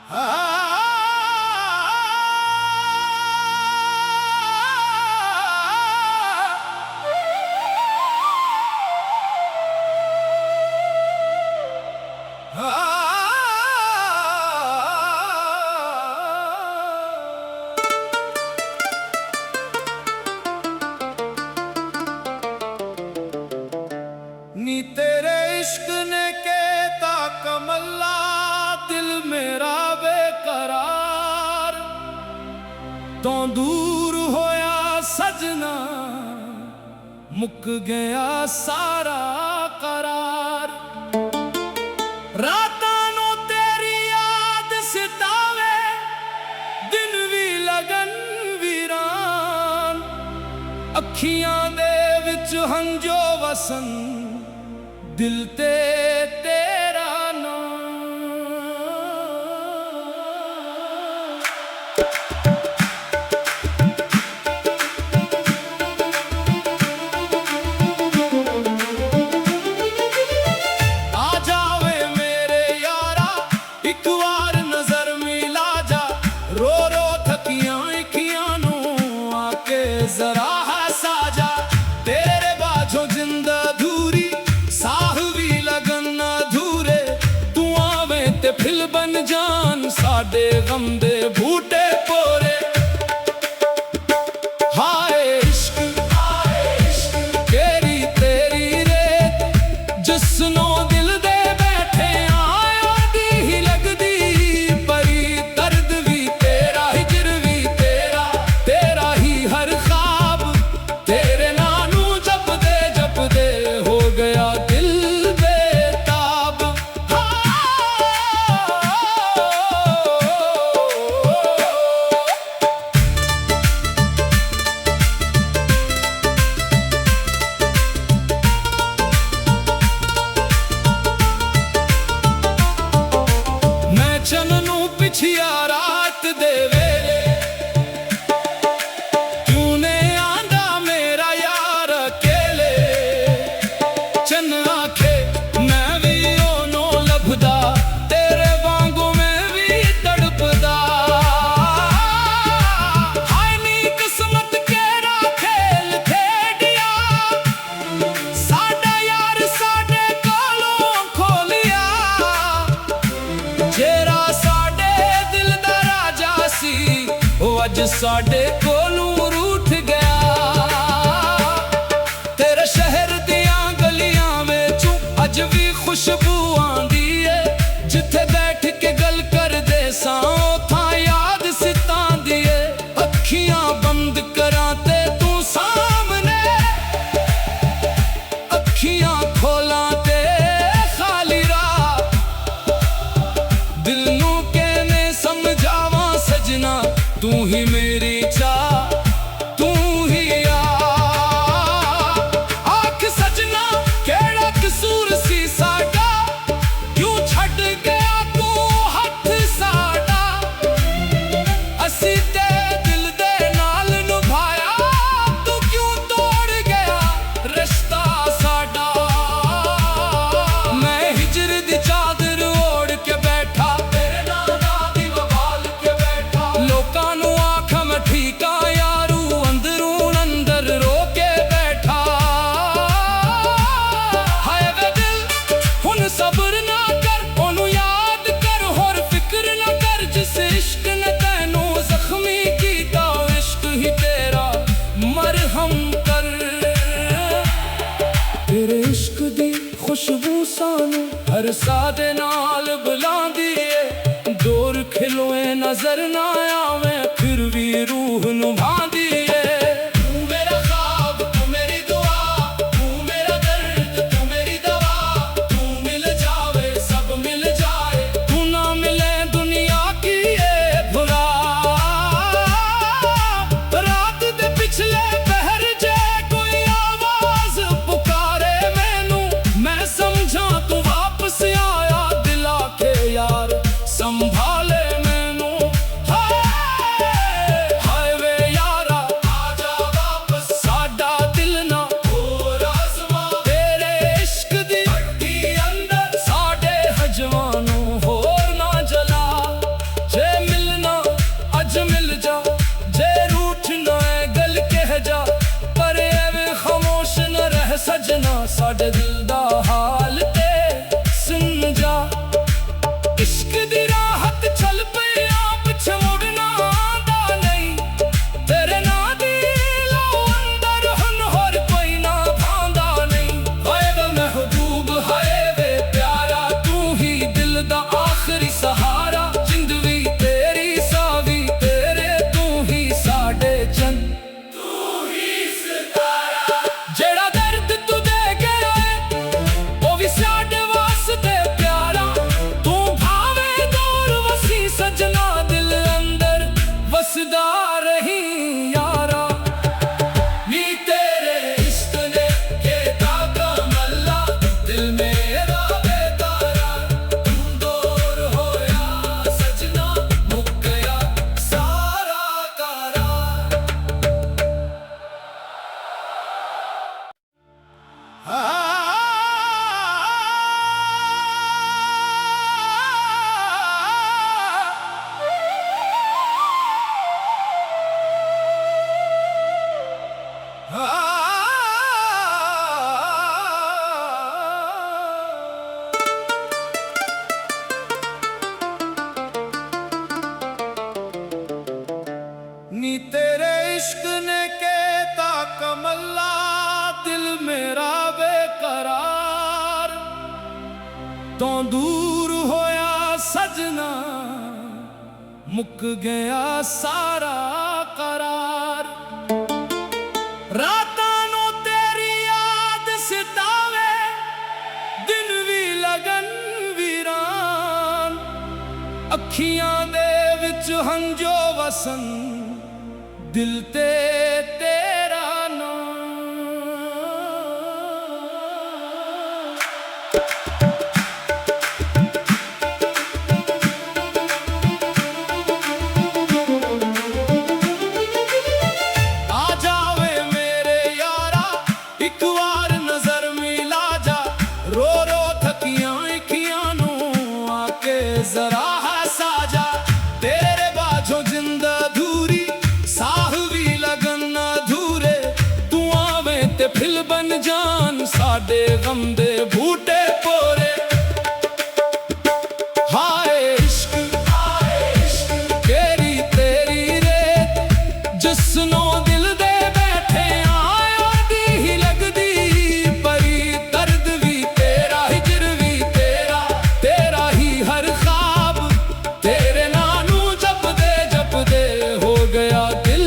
नी तेरे इश्क ने कहता कमला दिल मेरा बेकरार तो दूर होया सजना मुक गया सारा करार। रातां नूं तेरी याद सितावे दिन भी लगन वीरान अखियां दे विच हंजो वसन दिल ते तेरा आ जावे मेरे यारा एक बार नजर मिला जा रो रो थकियां अखियां नू आके जरा हसा जा तेरे बाझों जिंद अधूरी साह भी लगन अधूरे तू आवे ते फिल बन जान साडे गम दे बूटे पोरे। हाय इश्क केरी तेरी रेत जिसनो दिल दे बैठे आयो दी ही लगदी परी दर्द भी तेरा हिजर भी तेरा तेरा ही हर ख्वाब तेरे नानू जपदे हो गया दिल बेताब। मैं चननू पिछिया रात दे वेले क्यों ने आंदा मेरा यार अकेले चन आखे मैं भी ओनो लभदा तेरे वांगू मैं भी तड़पदा। हाय नी किस्मत केरा खेल खेडिया साडा यार साडे कोलों खोलिया जेरा साडे दिल दा राजा सी ओ अज साडे कोलों रूठ गया। तेरे शहर दियां गलियां विचों अज भी खुशबू आंदी है जिथे बैठ के गल करदे सां उत्थां याद सितांदी है। अखियां बंद करां ते तू सामने अखियां खोलां ते खाली राह दिल नू कहने समझावा सजना तू ही मेरी चाह तू ही आख सजना केड़ा कसूर सी साडा क्यों छड़ गया तू हथ साडा असी ते दिल दे नाल निभाया तू क्यों तोड़ गया रिश्ता साडा। मैं हिजर दी चादर ओढ़ के बैठा तेरे नाना दी वबाल के बैठा लोकां नू आखां मैं ठीक आ यारू अंदरूं अंदर रो के बैठा। हाय वे दिल हुन सब्र ना कर ओनू याद कर होर फिक्र ना कर जिस इश्क ने तैनू जख्मी कीता इश्क ही तेरा मरहम कर। तेरे इश्क दी खुशबू सानू हर साह दे नाल बुलांदी ए दूर खिलोए नजर ना आवे फिर भी रूह निभांदी ए। तू मेरा ख्वाब तू मेरी दुआ तू मेरा दर्द तू मेरी दवा तू मिल जावे सब मिल जाए तू ना मिले दुनिया की ये भुला। रात दे पिछले पहर जे कोई आवाज पुकारे मैनू मैं समझा तू वापस आया दिल आखे यार संभाले मैनू। हाय वे यारा आजा वापस साडा दिल ना होर आसमां तेरे इश्क दी भट्टी अंदर साडे हजवानू होर ना जला। इश्क दी राहत चल पे आप मुड़ना आंदा नहीं तेरे ना दिलो अंदर हुन होर कोई ना भांदा नहीं हाय वे महबूब हाय वे प्यारा तू ही दिल दा आखिरी सहारा जिंद भी तेरी सावी तेरे तू ही साडे चंद तू ही सितारा जेड़ा दर्द तू दे गया है ओ भी साडे वास्ते प्यारा तू भावे दूर वसी सजना दिल अंदर वसदा रही यारा नी तेरे इश्क ने केता कमला दिल मेरा बेतारा तू दूर होया सजना मुक गया सारा करार नी तेरे इश्क ने केता कमला दिल मेरा बेकरार तो दूर होया सजना मुक गया सारा करार रातां नू तेरी याद सतावे दिन भी लगन वीरान अखियां दे विच हंजो वसन दिल ते तेरा नाम आ जावे मेरे यारा एक बार नजर मिला जा रो रो थकियां अखियां नू आके जरा हंसा जा तेरे बाझों जिंदा अधूरी साह भी लगन अधूरे तू आवे ते फिल बन जान साडे गम दे बूटे पोरे हाय इश्क केरी तेरी रेत जिसनो दिल दे बैठे आयो दी ही लगदी परी दर्द भी तेरा हिजर भी तेरा ही हर ख्वाब तेरे नानू जपदे हो गया दिल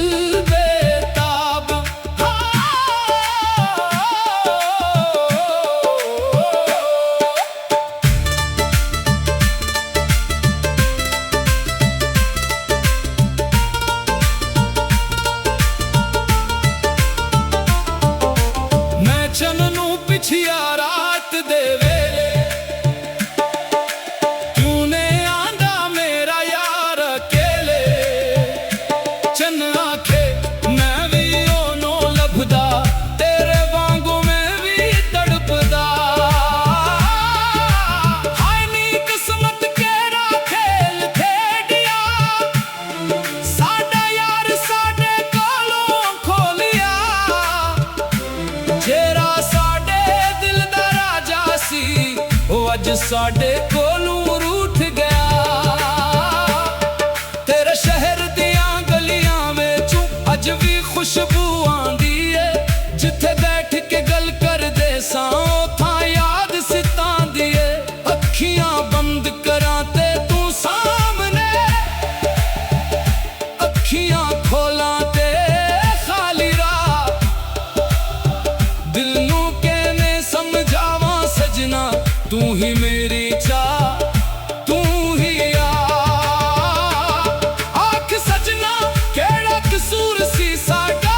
बेताब मैं चननू पिछिया रात दे वेले क्यों ने आंदा मेरा यार अकेले चन आखे मैं भी ओनो लभदा तेरे वांगू मैं भी तड़पदा हाय नी किस्मत केरा खेल खेडिया साडा यार साडे कोलों खोलिया जेरा साडे दिल दा राजा सी ओ अज साडे कोलों रूठ गया तेरे शहर दियां गलियां विचों अज भी खुशबू आंदी है जिथे बैठ के गल करदे सां उत्थां याद सितांदी है अखियां बंद करां ते तू सामने अखियां खोलां ते खाली राह दिल नू कैने समझावां सजना तू ही मेरी चाह तू ही आख सजना केड़ा कसूर सी साडा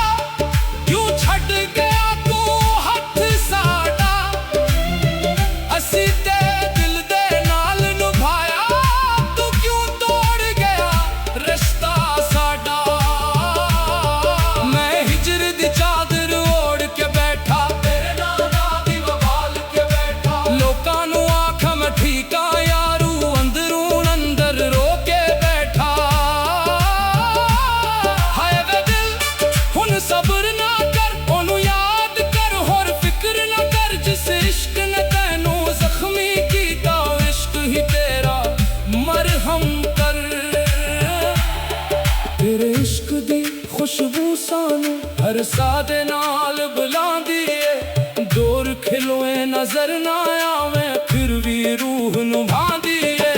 खुशबू सानू हर साह दे नाल बुलांदी ए। दूर खिलोए नजर ना आवे फिर भी रूह निभांदी ए।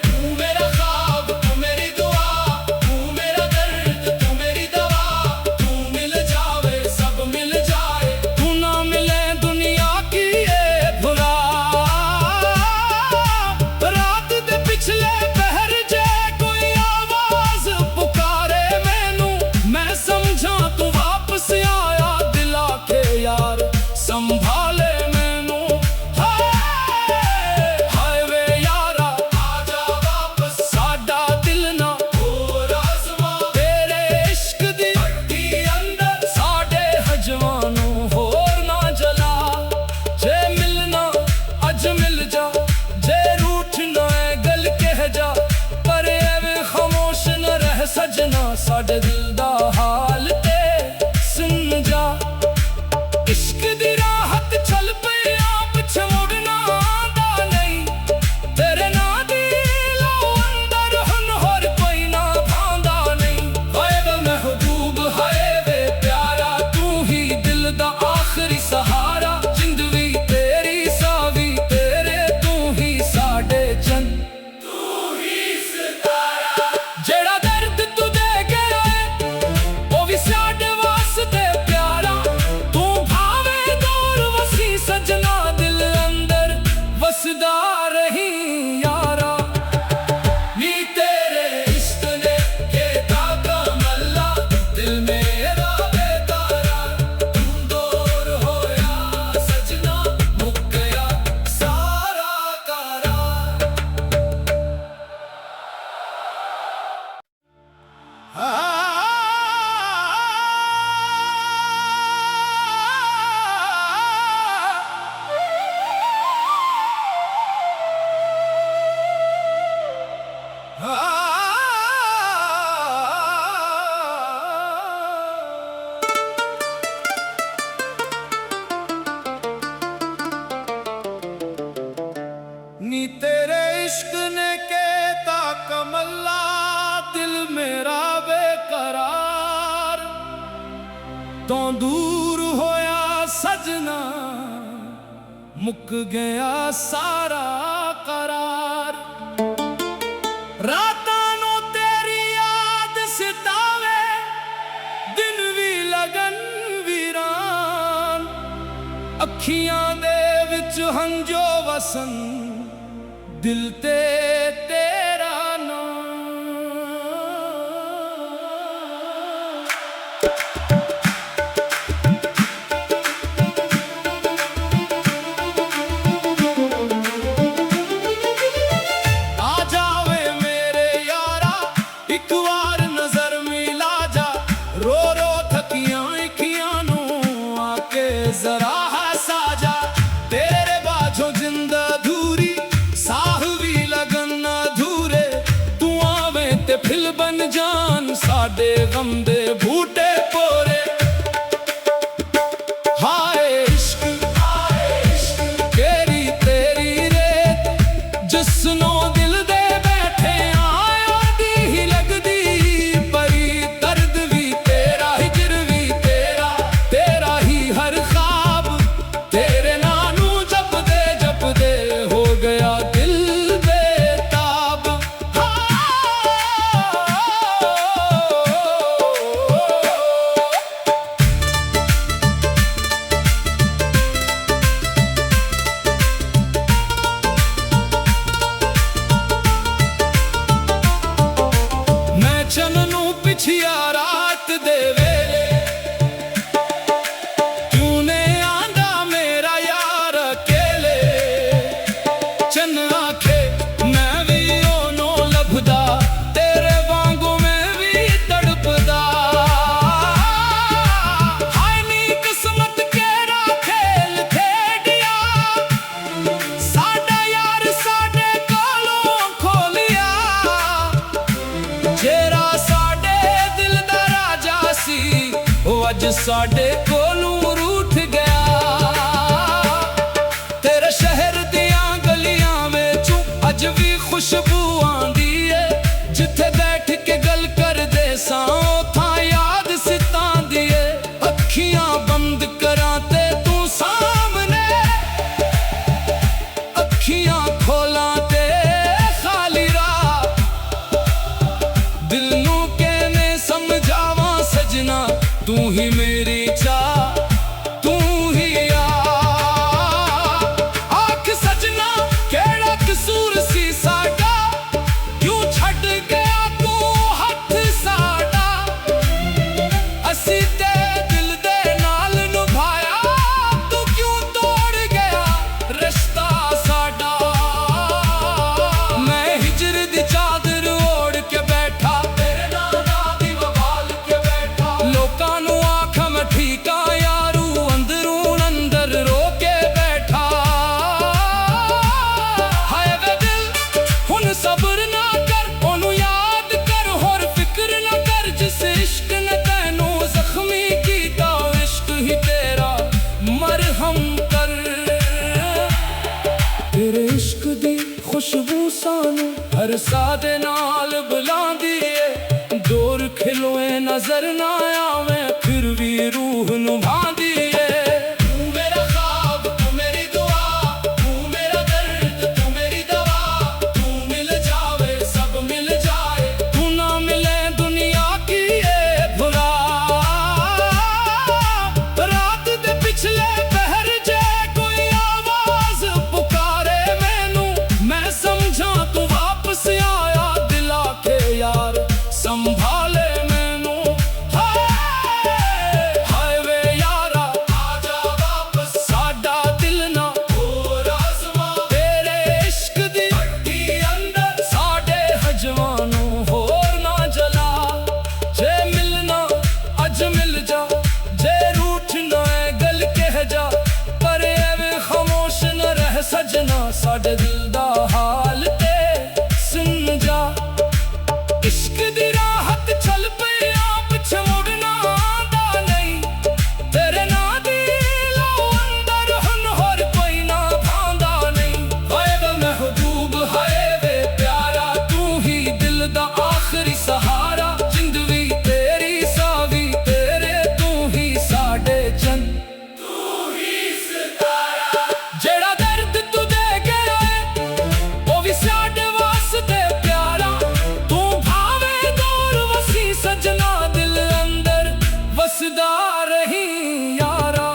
तू मेरा ख्वाब तू मेरी दुआ, तू मेरा दर्द तू मेरी दवा, तू मिल जावे सब मिल जाए, तू ना मिले दुनिया की ये भुला। रात दे पिछले पहर जे कोई आवाज पुकारे मैनू, मैं समझा तू वापस आया दिल आखे यार संभाले मैनू। हाय वे यारा आजा वापस, साडा दिल ना होर आज़मा, तेरे इश्क दी भट्टी अंदर साडे हजवानू होर ना जला। जे मिलना अज मिल जा, जे रूठना है गल कह जा, पर एवें खामोश न रह सजना, साडे दिल दा हाल ते सुन जा। इश्क दी राहत चल पिया पिछे मुड़ना आंदा नहीं, तेरे ना दी लो अंदर हुन होर कोई ना भांदा नहीं। हाय वे महबूब हाय वे प्यारा, तू ही दिल दा आखिरी सहारा, जिंदगी तेरी सावी तेरे, तू ही साडे चंद तू ही सितारा। जेड़ा दर्द तू दे गया है ओ भी साडे वास्ते प्यारा, तू भावे दूर वसी सजना दिल अंदर वसदा रही यारा। नी तेरे इश्क ने केता कमला दिल मेरा बेकरार, तू दूर होया सजना मुक गया सारा करार। नी तेरे इश्क ने केता कमला दिल मेरा बेकरार, तो दूर होया सजना मुक गया सारा करार। रातां नू तेरी याद सितावे दिन भी लगन वीरान, अखियां दे विच हंजो वसन दिल ते तेरा नाम। आ जावे मेरे यारा एक बार नजर मिला जा, रो रो थकियां अखियां नू आके जरा हंसा जा, तेरे बाझों जिंद अधूरी साह भी लगन अधूरे, तू आवे ते फिल बन जान साडे गम दे बूटे पोरे। हाय इश्क केरी तेरी रेत, जिसनों दिल दे बैठे आया दी ही लगदी परी, दर्द भी तेरा हिजर भी तेरा, तेरा ही हर ख्वाब तेरे नानू जपदे हो गया दिल बेताब। मैं चननू पिछिया रात दे वेले, तूने आंदा मेरा यार अकेले, चन आखे मैं भी ओनो लभदा, तेरे वांगू मैं भी तड़पदा। हाय नी किस्मत केरा खेल खेडिया, साडा यार साडे कोलों खोलिया, जेरा साडे दिल दा राजा सी ओ अज साडे कोलों रूठ गया। तेरे शहर दियां गलियां विचों अज भी खुशबू आंदी है, जिथे बैठ के गल कर दे सां थां याद सित ही मेरी चाह, तू ही आ। आख सजना केड़ा कसूर सी साडा, क्यों छड़ गया तू हथ साडा। असी ते दिल दे नाल निभाया, तू क्यों तोड़ गया रिश्ता साडा। मैं हिजर दी चादर ओढ़ के बैठा, तेरे नाना दी वबाल के बैठा। लोकां नू आखां मैं ठीक आ यारू, अंदरों अंदर रो के बैठा। हाय वे दिल हुन सब्र ना कर, ओनू याद कर होर फिक्र ना कर। जिस इश्क ने तैनू जख्मी कीता, इश्क ही तेरा मरहम कर। तेरे इश्क दी खुशबू सानू हर साह दे नाल बुलांदी ए। दूर खिलोए नजर ना आवे, फिर भी रूह निभांदी ए। तू मेरा ख्वाब, तू मेरी दुआ, तू मेरा दर्द, तू मेरी दवा। तू मिल जावे सब मिल जाए, तू ना मिले दुनिया की ये भुला। रात दे पिछले पहर जे कोई आवाज पुकारे मैनू, मैं समझा तू वापस आया। दिल आखे यार संभाले मैनू। हाय वे यारा आजा वापस, साडा दिल ना होर आज़मा। तेरे इश्क दी भट्टी अंदर साडे हजवानू होर ना जला। जे मिलना अज मिल जा, जे रूठना है गल कह जा। पर एवें खामोश न रह सजना, साडे दिल दा हाल ते सुन जा। इश्क दी राहत चल पिया, पिछे मुड़ना आंदा नहीं। तेरे ना दी लो अंदर हुन होर कोई ना भांदा नहीं। हाय वे महबूब, हाय वे प्यारा, तू ही दिल दा आखिरी सहारा। जिंदगी तेरी सावी तेरे, तू ही साडे चंद, तू ही सितारा। जेड़ा दर्द तू दे गया है, ओ भी साडे वास्ते प्यारा। तू भावे दूर वसी सजना, दिल अंदर वसदा रही यारा।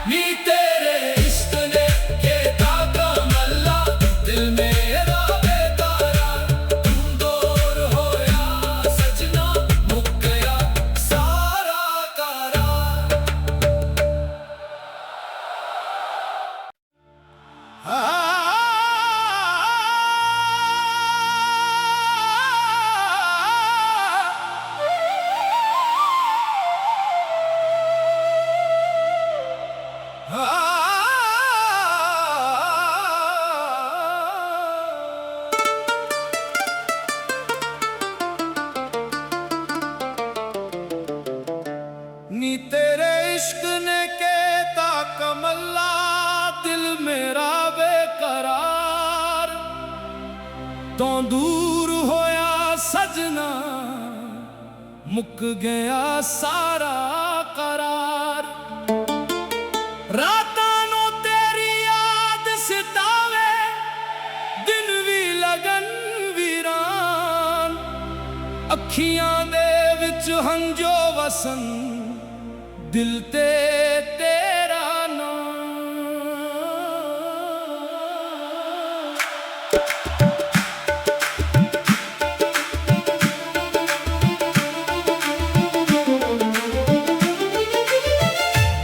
नी तेरे इश्क ने केता कमला, दिल मेरा बेतारा। तू दूर होया सजना, मुक गया सारा करार। नी तेरे इश्क ने केता कमला, दिल मेरा बेकरार। तो दूर होया सजना, मुक गया सारा करार। रातां नू तेरी याद सतावे, दिन भी लगन वीरान। अखियां दे विच हंजो वसन, दिल ते तेरा नाम।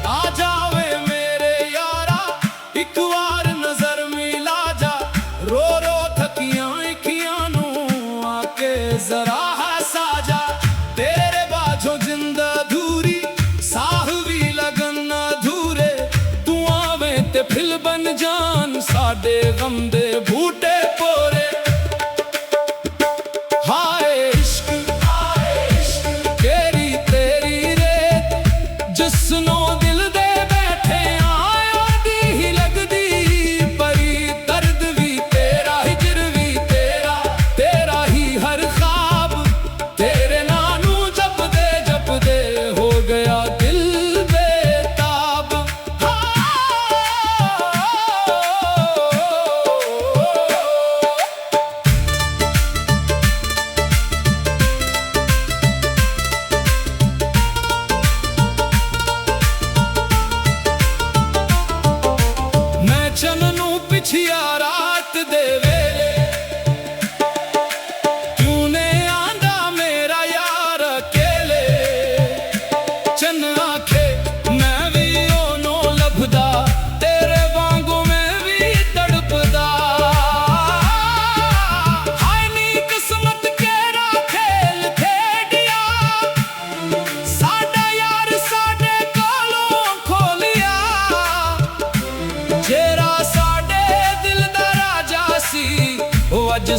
आ जावे मेरे यारा, एक बार नजर मिला जा। रो रो थकियां अखियां नू आके जरा हंसा जा। तेरे बाझों जिंद अधूरी, साह भी लगन अधूरे। तू आवे ते फिल बन जान, साडे गम दे बूटे पोरे। हाय इश्क केरी तेरी रेत, जिसनो दिल दे बैठे आया दी ही लगदी परी। दर्द भी तेरा, हिजर भी तेरा, तेरा ही हर ख्वाब। तेरे नानू जपदे हो गया दिल बेताब।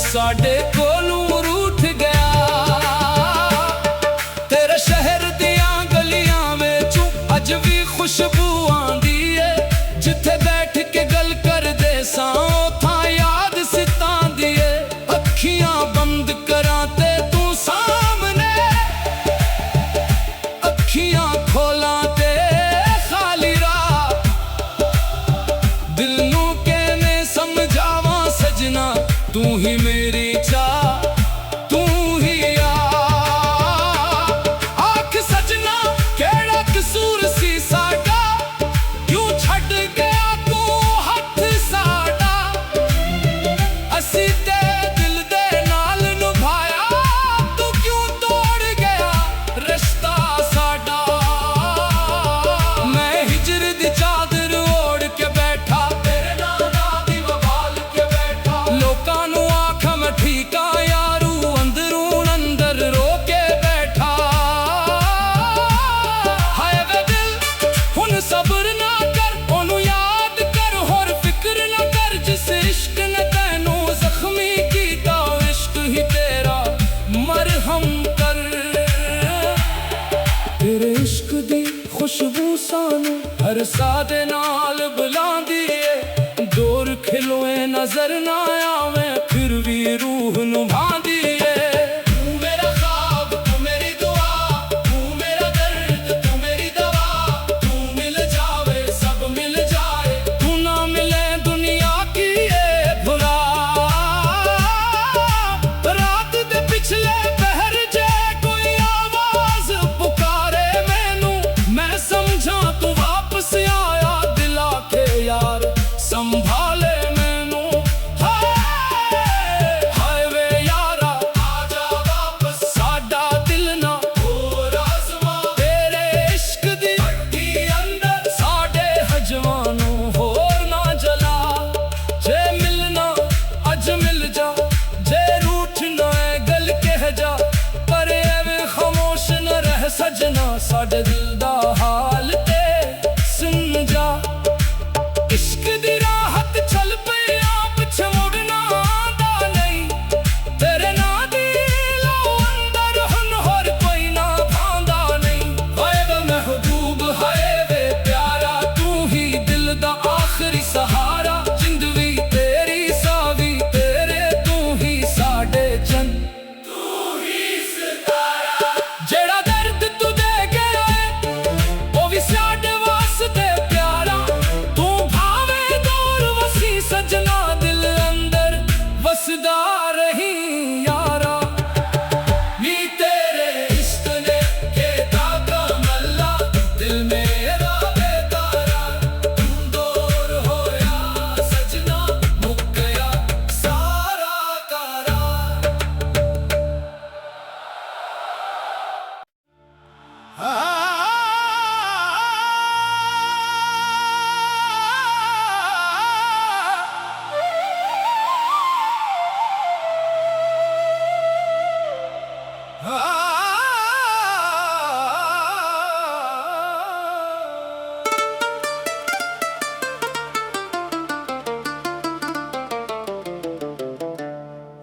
साडे कोलों रूठ गया। तेरे शहर दियां गलियां विचों अज भी खुशबू आंदी है। जिथे बैठ के गल करदे सां उत्थां याद सितांदी है। अखियां बंद करां ते तू सामने, अखियां खोलां ते खाली राह। दिल नूं किवें समझावां सजना, तू ही मेरी चाह, तू ही आख सजना केड़ा कसूर सी साडा, क्यों छड्ड गया तू हथ साडा। असी ते दिल दे नाल निभाया, तू क्यों तोड़ गया रिश्ता साडा। मैं हिजर दी चादर ओढ़ के बैठा, तेरे नाना दी वबाल के बैठा। लोकां नूं आखां मैं ठीक आ यारू, अंदरों अंदर रो के बैठा। हाय वे दिल हुण सब्र ना कर, ओनू याद कर होर फिक्र ना कर। जिस इश्क ने तैनू जख्मी कीता, इश्क ही तेरा मरहम कर। तेरे इश्क दी खुशबू सानू हर साह दे नाल बुलांदी है। दूर खिलोए नजर ना आवे, फिर भी रूह निभांदी है। तू मेरा ख्वाब, तू मेरी दुआ, तू मेरा दर्द, तू मेरी दवा। तू मिल जावे सब मिल जाए, तू ना मिले दुनिया की ये भुला। रात दे पिछले पहर जे कोई आवाज पुकारे मैनू, मैं समझा तू वापस आया। दिल आखे यार संभाले मैनू। हाय वे यारा आजा वापस, साडा दिल ना होर आज़मा। तेरे इश्क दी भट्टी अंदर साडे हजवानू होर ना जला। जे मिलना अज मिल जा, जे रूठना है गल कह जा। पर एवें खामोश न रह सजना, साडे दिल दा हाल ते सुन जा। इश्क दी राहत चल पिया, पिछे मुड़ना आंदा नहीं। तेरे नां दी लो अंदर हुण होर कोई ना भांदा नहीं। हाय वे महबूब, हाय वे प्यारा, तू ही दिल दा आखिरी सहारा। जिंद वी तेरी सावी तेरे, तू ही साडे चंद, तू ही सितारा। जेड़ा दर्द तू दे गया है ओ भी साडे वास्ते प्यारा। तू भावे दूर वसी सजना, दिल अंदर वसदा रही यारा। नी तेरे इश्क ने केता कमला, दिल मेरा बेकरार। तू दूर होया सजना, मुक गया सारा करार।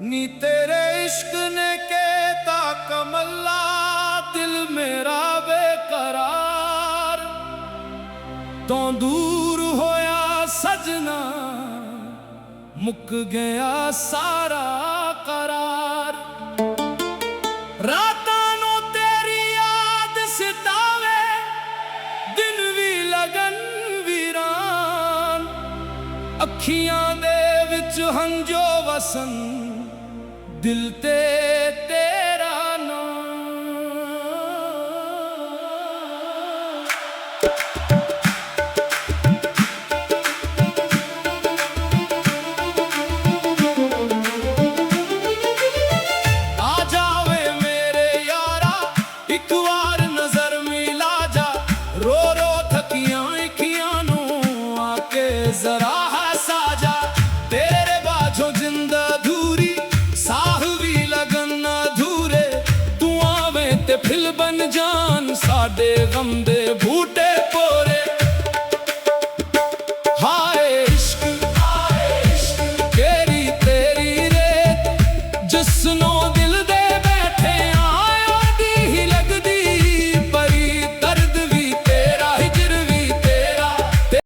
नी तेरे इश्क ने केता कमला, दिल मेरा बेकरार। तो दूर होया सजना, मुक गया सारा करार। रातां नूं तेरी याद सितावे, दिन भी लगन वीरान। अखियां दे विच हंजो वसन, दिल ते तेरा नाम। आ जावे मेरे यारा, एक बार नजर मिला जा। रो रो थकियां अखियां नू आके जरा हंसा जा। तेरे बाझों जिंद अधूरी, साह भी लगन अधूरे। तू आवे ते फिल बन जान, साडे गम दे बूटे पोरे।